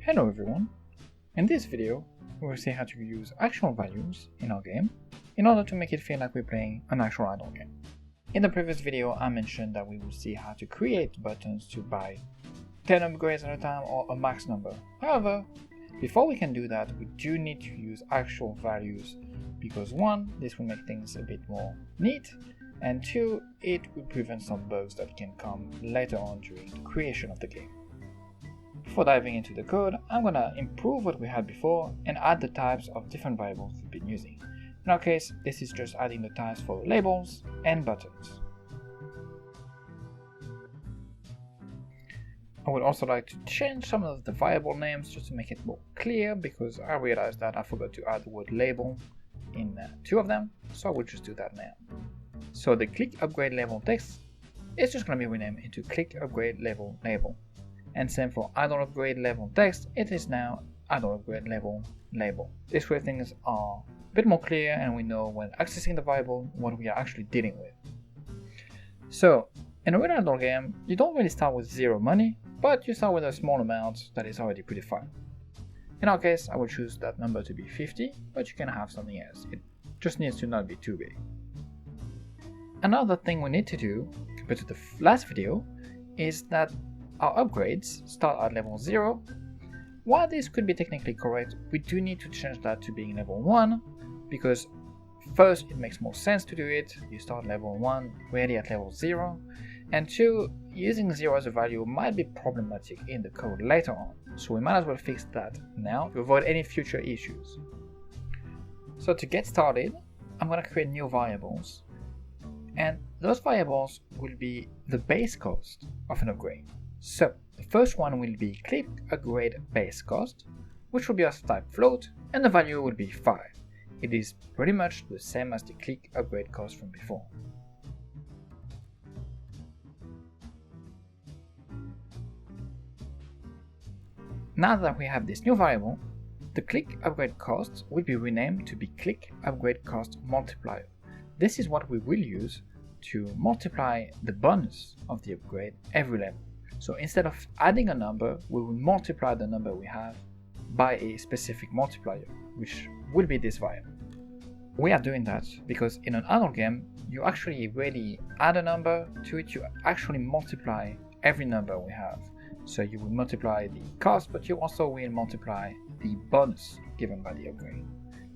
Hello everyone! In this video, we will see how to use actual values in our game in order to make it feel like we're playing an actual idle game. In the previous video, I mentioned that we will see how to create buttons to buy 10 upgrades at a time or a max number. However, before we can do that, we do need to use actual values because 1, this will make things a bit more neat, and 2, it will prevent some bugs that can come later on during the creation of the game. Before diving into the code, I'm gonna improve what we had before and add the types of different variables we've been using. In our case, this is just adding the types for labels and buttons. I would also like to change some of the variable names just to make it more clear, because I realized that I forgot to add the word label in 2 of them, so I will just do that now. So the click upgrade label text is just going to be renamed into click upgrade label label. And same for idle upgrade level text, it is now idle upgrade level label. This way things are a bit more clear and we know when accessing the variable what we are actually dealing with. So in a real idle game, you don't really start with 0 money, but you start with a small amount that is already pretty fine. In our case, I will choose that number to be 50, but you can have something else. It just needs to not be too big. Another thing we need to do, compared to the last video, is that our upgrades start at level 0. While this could be technically correct, we do need to change that to being level 1, because first, it makes more sense to do it. You start level 1 really at level 0, and 2, using 0 as a value might be problematic in the code later on, so we might as well fix that now to avoid any future issues. So to get started, I'm going to create new variables, and those variables will be the base cost of an upgrade. So the first one will be click upgrade base cost, which will be of type float, and the value will be 5. It is pretty much the same as the click upgrade cost from before. Now that we have this new variable, the click upgrade cost will be renamed to be click upgrade cost multiplier. This is what we will use to multiply the bonus of the upgrade every level. So instead of adding a number, we will multiply the number we have by a specific multiplier, which will be this variable. We are doing that because in an idle game, you actually really add a number to it, you actually multiply every number we have. So you will multiply the cost, but you also will multiply the bonus given by the upgrade.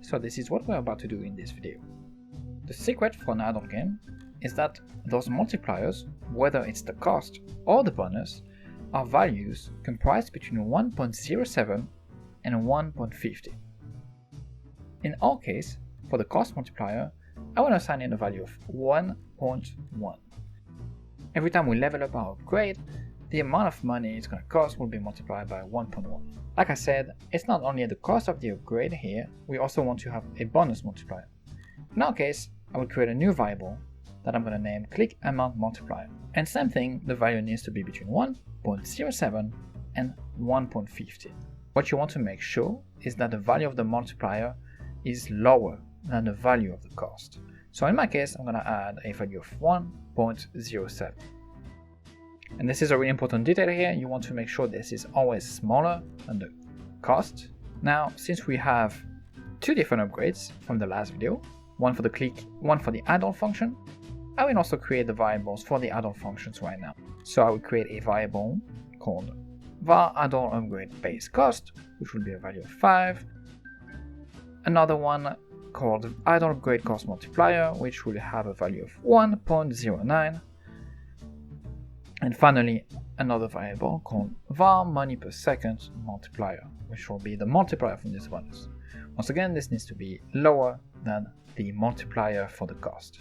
So this is what we're about to do in this video. The secret for an idle game is that those multipliers, whether it's the cost or the bonus, are values comprised between 1.07 and 1.50. In our case, for the cost multiplier, I want to assign in a value of 1.1. Every time we level up our upgrade, the amount of money it's going to cost will be multiplied by 1.1. Like I said, it's not only the cost of the upgrade here, we also want to have a bonus multiplier. In our case, I will create a new variable that I'm going to name click amount multiplier. And same thing, the value needs to be between 1.07 and 1.50. What you want to make sure is that the value of the multiplier is lower than the value of the cost. So in my case, I'm going to add a value of 1.07. And this is a really important detail here. You want to make sure this is always smaller than the cost. Now, since we have 2 different upgrades from the last video, one for the click, one for the idle function, I will also create the variables for the idle functions right now. So I will create a variable called var idle upgrade base cost, which will be a value of 5. Another one called idle upgrade cost multiplier, which will have a value of 1.09. And finally, another variable called var money per second multiplier, which will be the multiplier from this bonus. Once again, this needs to be lower than the multiplier for the cost.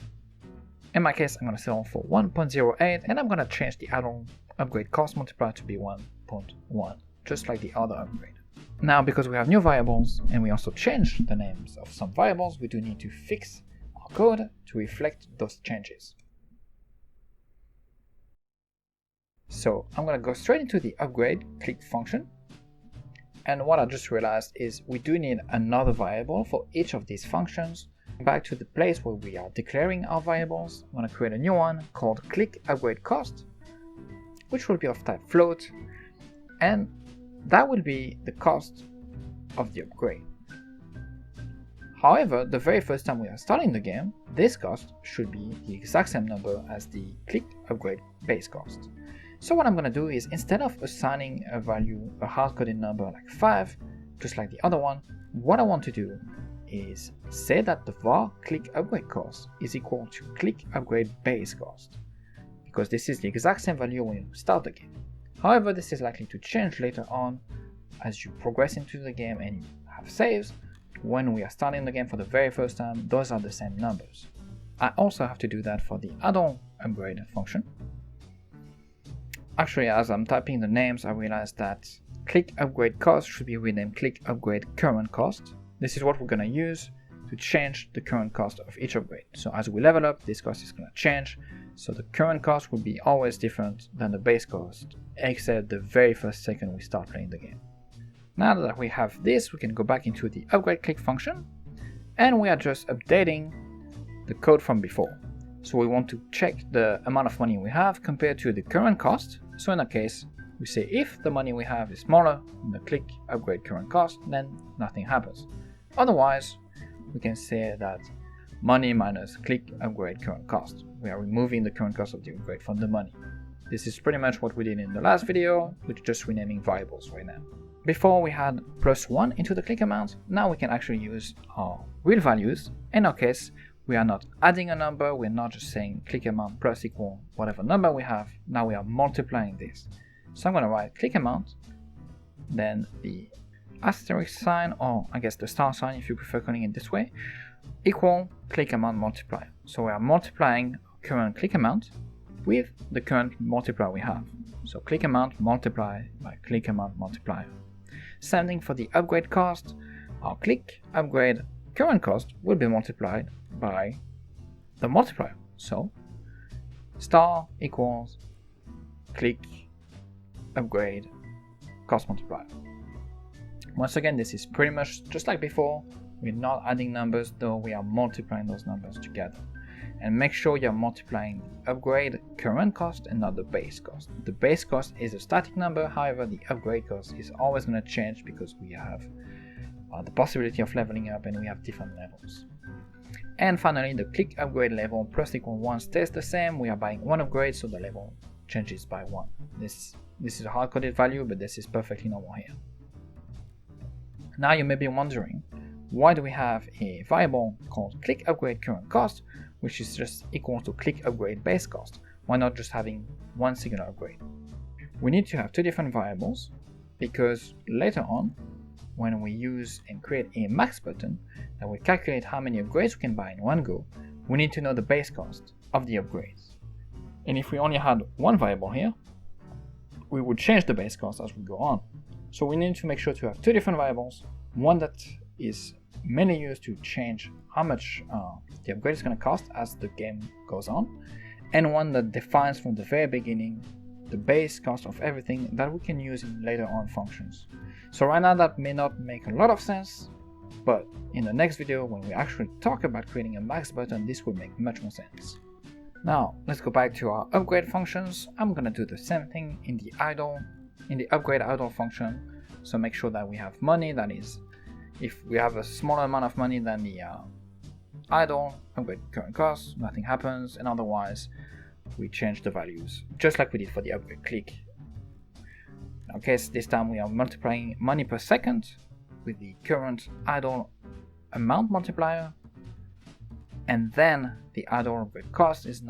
In my case, I'm going to settle for 1.08, and I'm going to change the idle upgrade cost multiplier to be 1.1, just like the other upgrade. Now, because we have new variables, and we also changed the names of some variables, we do need to fix our code to reflect those changes. So I'm going to go straight into the upgrade click function. And what I just realized is we do need another variable for each of these functions. Back to the place where we are declaring our variables, I'm going to create a new one called click upgrade cost, which will be of type float, and that will be the cost of the upgrade. However, the very first time we are starting the game, this cost should be the exact same number as the click upgrade base cost. So what I'm going to do is, instead of assigning a value, a hard-coded number like 5, just like the other one, what I want to do is say that the var click upgrade cost is equal to click upgrade base cost, because this is the exact same value when you start the game. However, this is likely to change later on as you progress into the game and you have saves. When we are starting the game for the very first time, those are the same numbers. I also have to do that for the add-on upgrade function. Actually, as I'm typing the names, I realized that click upgrade cost should be renamed click upgrade current cost. This is what we're going to use to change the current cost of each upgrade. So as we level up, this cost is going to change. So the current cost will be always different than the base cost, except the very first second we start playing the game. Now that we have this, we can go back into the upgrade click function, and we are just updating the code from before. So we want to check the amount of money we have compared to the current cost. So in that case, we say if the money we have is smaller than the click upgrade current cost, then nothing happens. Otherwise, we can say that money minus click upgrade current cost. We are removing the current cost of the upgrade from the money. This is pretty much what we did in the last video, with just renaming variables right now. Before we had +1 into the click amount, now we can actually use our real values. In our case, we are not adding a number, we're not just saying click amount plus equal whatever number we have, now we are multiplying this. So I'm going to write click amount, then the asterisk sign, or I guess the star sign if you prefer calling it this way, equal click amount multiplier. So we are multiplying current click amount with the current multiplier we have. So click amount multiplied by click amount multiplier. Same thing for the upgrade cost. Our click upgrade current cost will be multiplied by the multiplier. So star equals click upgrade cost multiplier. Once again, this is pretty much just like before. We're not adding numbers, though we are multiplying those numbers together. And make sure you're multiplying the upgrade current cost and not the base cost. The base cost is a static number, however the upgrade cost is always going to change because we have the possibility of leveling up and we have different levels. And finally, the click upgrade level plus equal 1 stays the same. We are buying one upgrade, so the level changes by 1. This is a hard-coded value, but this is perfectly normal here. Now you may be wondering, why do we have a variable called click upgrade current cost, which is just equal to click upgrade base cost? Why not just having one singular upgrade? We need to have two different variables because later on, when we use and create a max button that will calculate how many upgrades we can buy in one go, we need to know the base cost of the upgrades. And if we only had one variable here, we would change the base cost as we go on. So we need to make sure to have two different variables, one that is mainly used to change how much the upgrade is going to cost as the game goes on, and one that defines from the very beginning the base cost of everything that we can use in later on functions. So right now that may not make a lot of sense, but in the next video when we actually talk about creating a max button, this will make much more sense. Now let's go back to our upgrade functions. I'm going to do the same thing in the upgrade idle function. So make sure that we have money, that is, if we have a smaller amount of money than the idle upgrade current cost, nothing happens, and otherwise we change the values just like we did for the upgrade click. In our case, this time we are multiplying money per second with the current idle amount multiplier, and then the idle upgrade cost is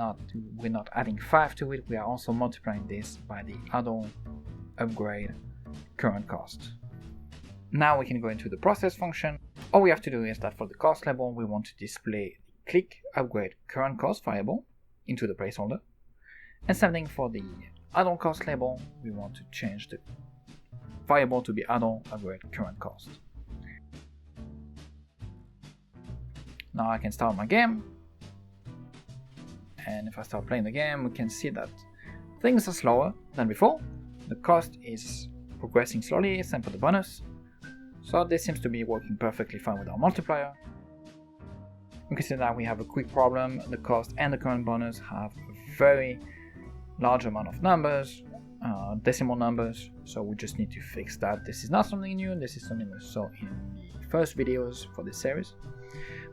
we're not adding 5 to it, we are also multiplying this by the idle upgrade current cost. Now we can go into the process function. All we have to do is that for the cost label, we want to display the click upgrade current cost variable into the placeholder. And same thing for the idle cost label, we want to change the variable to be idle upgrade current cost. Now I can start my game. And if I start playing the game, we can see that things are slower than before. The cost is progressing slowly, same for the bonus. So this seems to be working perfectly fine with our multiplier. We can see that we have a quick problem. The cost and the current bonus have a very large amount of numbers, decimal numbers, so we just need to fix that. This is not something new, this is something we saw in the first videos for this series,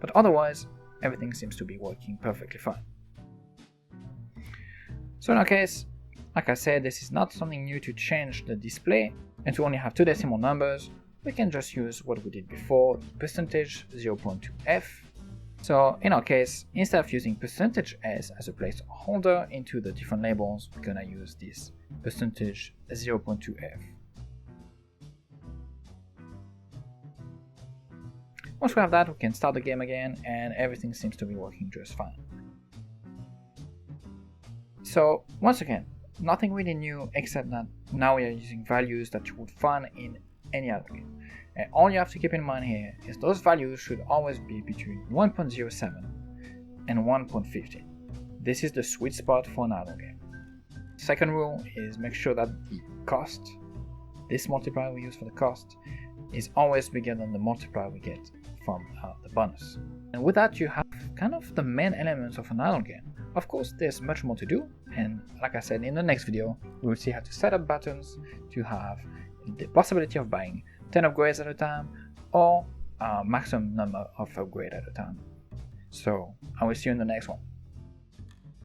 but otherwise everything seems to be working perfectly fine. So in our case, like I said, this is not something new to change the display, and to only have two decimal numbers, we can just use what we did before, percentage 0.2f. So in our case, instead of using percentage %s as a placeholder into the different labels, we're gonna use this percentage 0.2f. Once we have that, we can start the game again, and everything seems to be working just fine. So once again, nothing really new except that now we are using values that you would find in any other game. And all you have to keep in mind here is those values should always be between 1.07 and 1.15. This is the sweet spot for an idle game. Second rule is make sure that the cost, this multiplier we use for the cost, is always bigger than the multiplier we get from the bonus. And with that, you have kind of the main elements of an idle game. Of course, there's much more to do, and like I said, in the next video, we will see how to set up buttons to have the possibility of buying 10 upgrades at a time, or a maximum number of upgrades at a time. So I will see you in the next one.